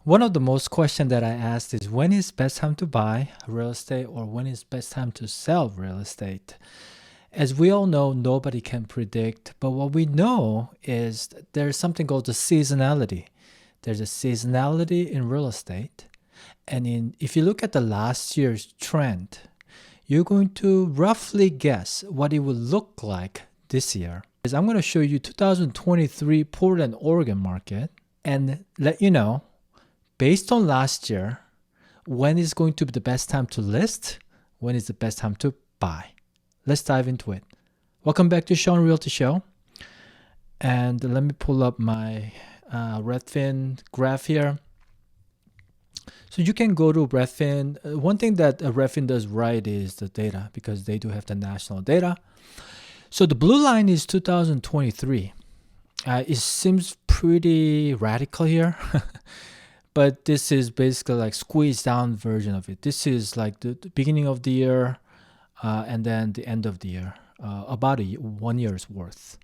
One of the most questions that I asked is when is best time to buy real estate or when is best time to sell real estate? As we all know, nobody can predict, but what we know is that there's something called the seasonality. There's a seasonality in real estate. And if you look at the last year's trend, you're going to roughly guess what it would look like this year. I'm going to show you 2023 Portland, Oregon market and let you know, based on last year, when is going to be the best time to list, when is the best time to buy. Let's dive into it. Welcome back to Shawn Realty Show. And let me pull up my Redfin graph here. So you can go to Redfin. One thing that Redfin does right is the data, because they do have the national data. So the blue line is 2023. It seems pretty radical here, but this is basically like squeezed down version of it. This is like the beginning of the year and then the end of the year, about 1 year's worth.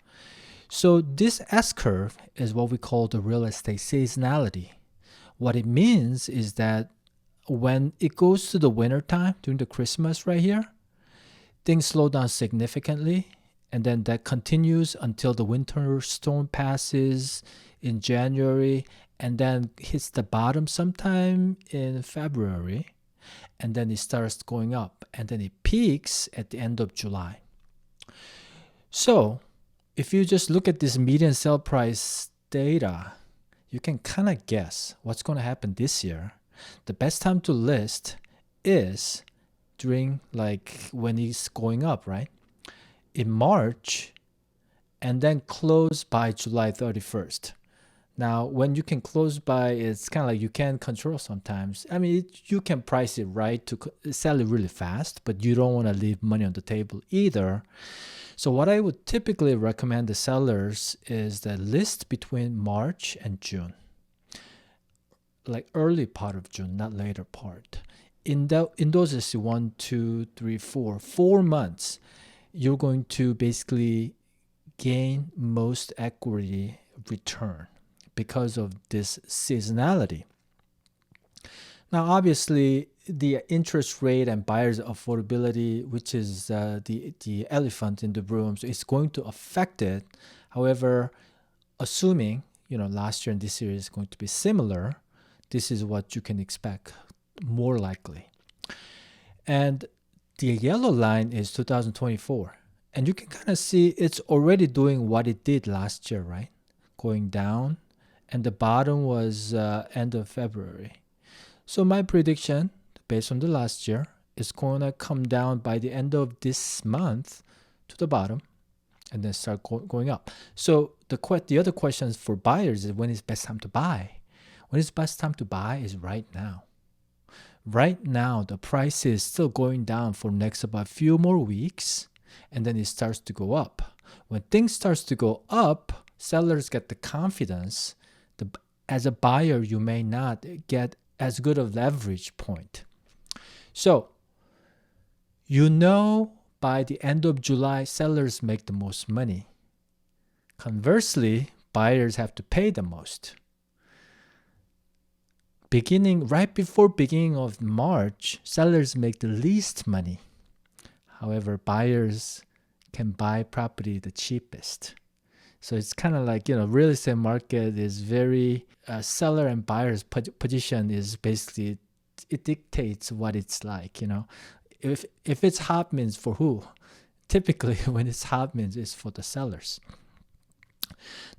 So this S-curve is what we call the real estate seasonality. What it means is that when it goes to the winter time during the Christmas right here, things slow down significantly, and then that continues until the winter storm passes in January and then hits the bottom sometime in February, and then it starts going up, and then it peaks at the end of July. So if you just look at this median sale price data, you can kind of guess what's going to happen this year. The best time to list is during like when it's going up, right? In March, and then close by July 31st. Now, when you can close by, it's kind of like you can control sometimes. I mean, you can price it right to sell it really fast, but you don't want to leave money on the table either. So what I would typically recommend the sellers is the list between March and June, like early part of June, not later part. In those is 1, 2, 3, 4 months, you're going to basically gain most equity return because of this seasonality. Now, obviously, the interest rate and buyers' affordability, which is the elephant in the room, so it's going to affect it. However, assuming last year and this year is going to be similar, this is what you can expect more likely. And the yellow line is 2024. And you can kind of see it's already doing what it did last year, right? Going down. And the bottom was end of February. So my prediction, based on the last year, is going to come down by the end of this month to the bottom and then start going up. So the other questions for buyers is when is best time to buy? When is best time to buy is right now. Right now, the price is still going down for next about few more weeks, and then it starts to go up. When things starts to go up, sellers get the confidence. As a buyer, you may not get as good a leverage point. So, by the end of July, sellers make the most money. Conversely, buyers have to pay the most. Right before beginning of March, sellers make the least money. However, buyers can buy property the cheapest. So it's kind of like, real estate market is very, seller and buyer's position is basically, it dictates what it's like, If it's hot means for who? Typically, when it's hot means it's for the sellers.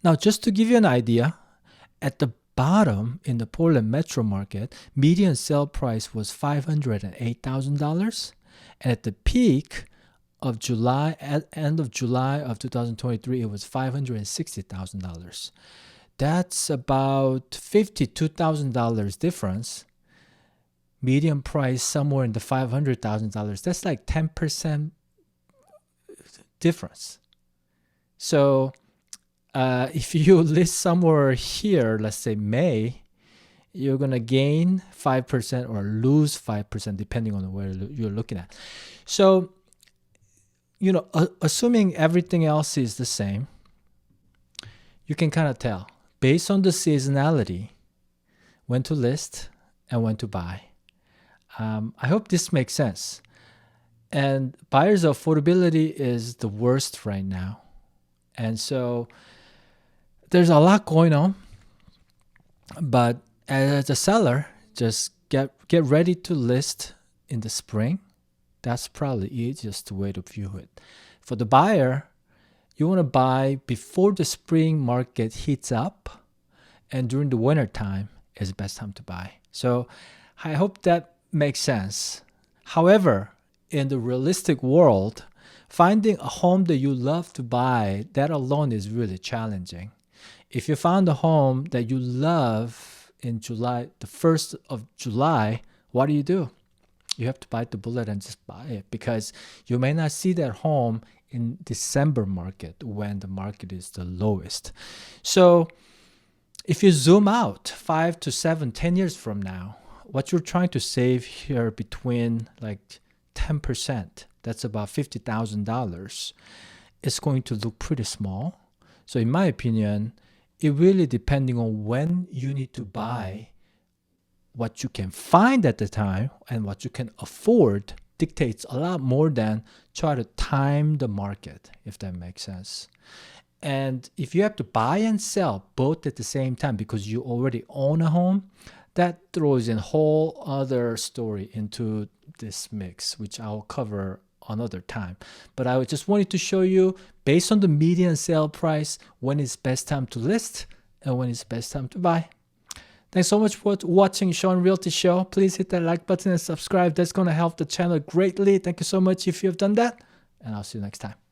Now, just to give you an idea, at the bottom in the Portland metro market, median sale price was $508,000, and at the peak of July, at end of July of 2023, it was $560,000. That's about $52,000 difference. Median price somewhere in the $500,000. That's like 10% difference. So if you list somewhere here, let's say May, you're going to gain 5% or lose 5% depending on where you're looking at. So, assuming everything else is the same, you can kind of tell based on the seasonality when to list, and when to buy. I hope this makes sense. And buyers' affordability is the worst right now. And so there's a lot going on. But as a seller, just get ready to list in the spring. That's probably the easiest way to view it. For the buyer, you want to buy before the spring market heats up, and during the winter time is the best time to buy. So I hope that makes sense. However, in the realistic world, finding a home that you love to buy, that alone is really challenging. If you found a home that you love in July, the 1st of July, what do? You have to bite the bullet and just buy it, because you may not see that home in December market when the market is the lowest. So if you zoom out 5 to 7, 10 years from now, what you're trying to save here between like 10%, that's about $50,000, is going to look pretty small. So in my opinion, it really depending on when you need to buy, what you can find at the time and what you can afford dictates a lot more than try to time the market, if that makes sense. And if you have to buy and sell both at the same time because you already own a home, that throws in a whole other story into this mix, which I'll cover another time. But I just wanted to show you, based on the median sale price, when is best time to list and when is best time to buy. Thanks so much for watching Shawn Realty Show. Please hit that like button and subscribe. That's going to help the channel greatly. Thank you so much if you have done that. And I'll see you next time.